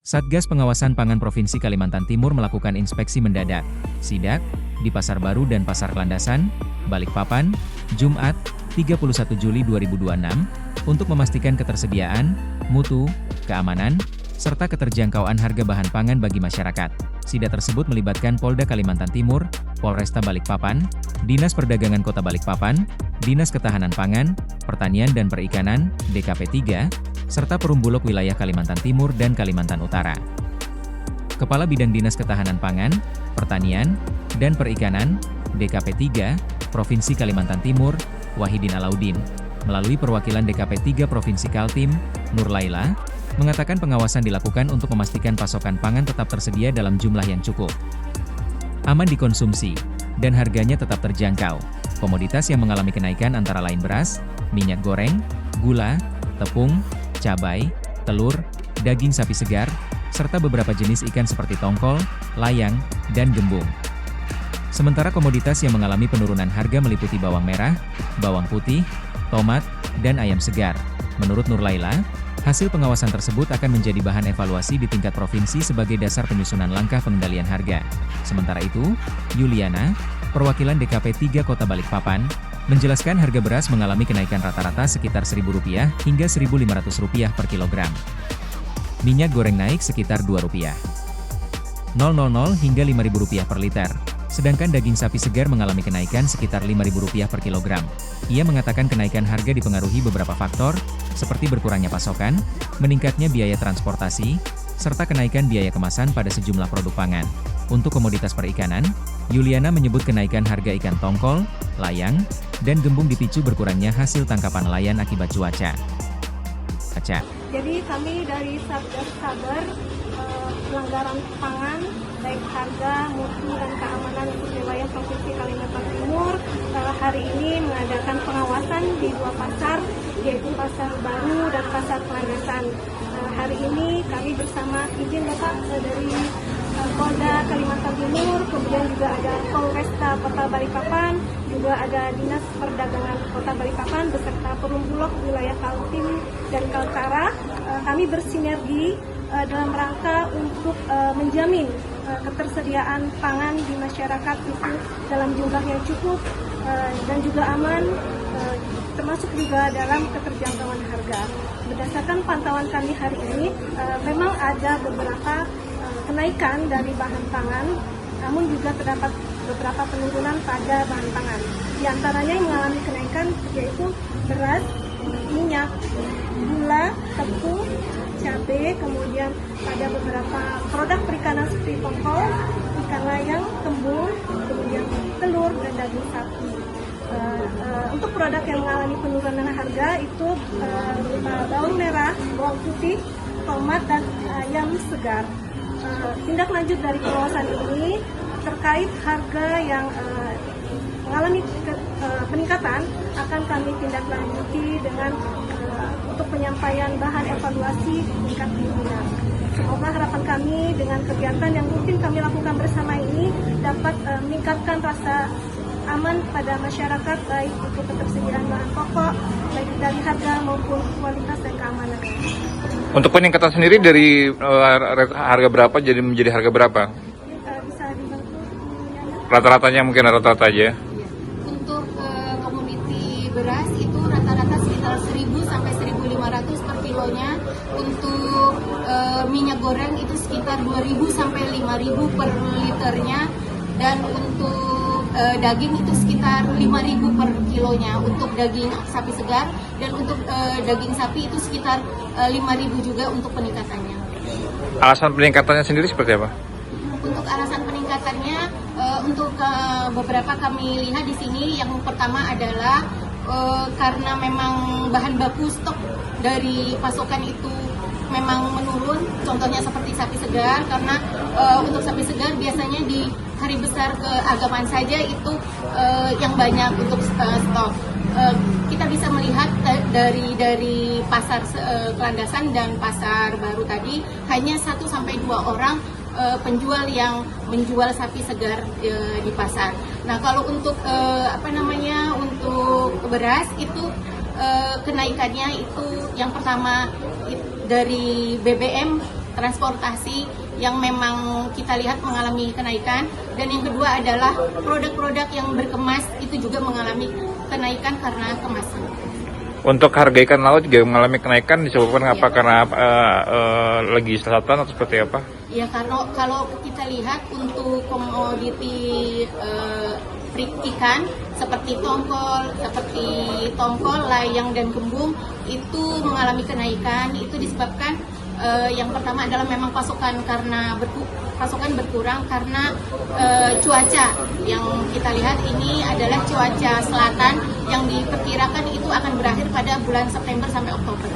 Satgas Pengawasan Pangan Provinsi Kalimantan Timur melakukan inspeksi mendadak, sidak, di Pasar Baru dan Pasar Landasan, Balikpapan, Jumat, 31 Juli 2026, untuk memastikan ketersediaan, mutu, keamanan, serta keterjangkauan harga bahan pangan bagi masyarakat. Sidak tersebut melibatkan Polda Kalimantan Timur, Polresta Balikpapan, Dinas Perdagangan Kota Balikpapan, Dinas Ketahanan Pangan, Pertanian dan Perikanan, DKP 3, serta Perumbulok Wilayah Kalimantan Timur dan Kalimantan Utara. Kepala Bidang Dinas Ketahanan Pangan, Pertanian, dan Perikanan, DKP 3, Provinsi Kalimantan Timur, Wahidin Alaudin, melalui perwakilan DKP 3 Provinsi Kaltim, Nur Laila, mengatakan pengawasan dilakukan untuk memastikan pasokan pangan tetap tersedia dalam jumlah yang cukup, aman dikonsumsi, dan harganya tetap terjangkau. Komoditas yang mengalami kenaikan antara lain beras, minyak goreng, gula, tepung, cabai, telur, daging sapi segar, serta beberapa jenis ikan seperti tongkol, layang, dan gembung. Sementara komoditas yang mengalami penurunan harga meliputi bawang merah, bawang putih, tomat, dan ayam segar. Menurut Nur Laila, hasil pengawasan tersebut akan menjadi bahan evaluasi di tingkat provinsi sebagai dasar penyusunan langkah pengendalian harga. Sementara itu, Yuliana, perwakilan DKP 3 Kota Balikpapan, menjelaskan harga beras mengalami kenaikan rata-rata sekitar Rp1.000 hingga Rp1.500 per kilogram. Minyak goreng naik sekitar Rp2.000 hingga Rp5.000 per liter. Sedangkan daging sapi segar mengalami kenaikan sekitar Rp5.000 per kilogram. Ia mengatakan kenaikan harga dipengaruhi beberapa faktor, seperti berkurangnya pasokan, meningkatnya biaya transportasi, serta kenaikan biaya kemasan pada sejumlah produk pangan. Untuk komoditas perikanan, Yuliana menyebut kenaikan harga ikan tongkol, layang, dan gembung dipicu berkurangnya hasil tangkapan nelayan akibat cuaca. Jadi kami dari Satgas Saber pelanggaran pangan, baik harga, mutu, dan keamanan untuk wilayah Provinsi Kalimantan Timur, hari ini mengadakan pengawasan di dua pasar, yaitu Pasar Baru dan Pasar Landasan. Hari ini kami bersama izin Bapak dari Polda Kalimantan Timur, kemudian juga ada Polresta Kota Balikpapan, juga ada Dinas Perdagangan Kota Balikpapan beserta Perumbulok Wilayah Kaltim dan Kaltara. Kami bersinergi dalam rangka untuk menjamin ketersediaan pangan di masyarakat itu dalam jumlah yang cukup dan juga aman, termasuk juga dalam keterjangkauan harga. Berdasarkan pantauan kami hari ini, memang ada beberapa kenaikan dari bahan pangan, namun juga terdapat beberapa penurunan pada bahan pangan. Di antaranya yang mengalami kenaikan yaitu beras, minyak, gula, tepung, cabai, kemudian pada beberapa produk perikanan seperti tongkol, ikan layang, kembung, kemudian telur dan daging sapi. Untuk produk yang mengalami penurunan harga itu bawang merah, bawang putih, tomat, dan ayam segar. Tindak lanjut dari pengawasan ini terkait harga yang mengalami peningkatan akan kami tindak lanjuti dengan untuk penyampaian bahan evaluasi tingkat pimpinan. Semoga harapan kami dengan kegiatan yang mungkin kami lakukan bersama ini dapat meningkatkan rasa aman pada masyarakat, baik untuk ketersediaan bahan pokok, baik dari harga maupun kualitas dan keamanan. Untuk peningkatan sendiri dari harga berapa jadi menjadi harga berapa? Bisa dibantu Rata-ratanya mungkin rata-rata aja. Untuk komoditi beras itu rata-rata sekitar 1.000 sampai 1.500 per kilonya. Untuk minyak goreng itu sekitar 2.000 sampai 5.000 per liternya. Dan untuk daging itu sekitar 5.000 per kilonya untuk daging sapi segar, dan untuk daging sapi itu sekitar 5.000 juga untuk peningkatannya. Alasan peningkatannya sendiri seperti apa? Untuk alasan peningkatannya, untuk beberapa kami lihat di sini, yang pertama adalah karena memang bahan baku stok dari pasokan itu memang menurun, contohnya seperti sapi segar, karena untuk sapi segar biasanya di hari besar keagamaan saja itu yang banyak untuk stok. Kita bisa melihat dari pasar Landasan dan Pasar Baru tadi hanya 1-2 orang penjual yang menjual sapi segar di pasar. Nah, kalau untuk untuk beras itu kenaikannya itu yang pertama dari BBM transportasi yang memang kita lihat mengalami kenaikan, dan yang kedua adalah produk-produk yang berkemas itu juga mengalami kenaikan karena kemasan. Untuk harga ikan laut juga mengalami kenaikan disebabkan apa? Iya. Karena lagi selatan atau seperti apa? Ya, karena kalau kita lihat untuk komoditi ikan seperti tongkol, layang dan kembung itu mengalami kenaikan. Itu disebabkan yang pertama adalah memang pasokan berkurang karena cuaca. Yang kita lihat ini adalah cuaca selatan yang diperkirakan itu akan berakhir pada bulan September sampai Oktober.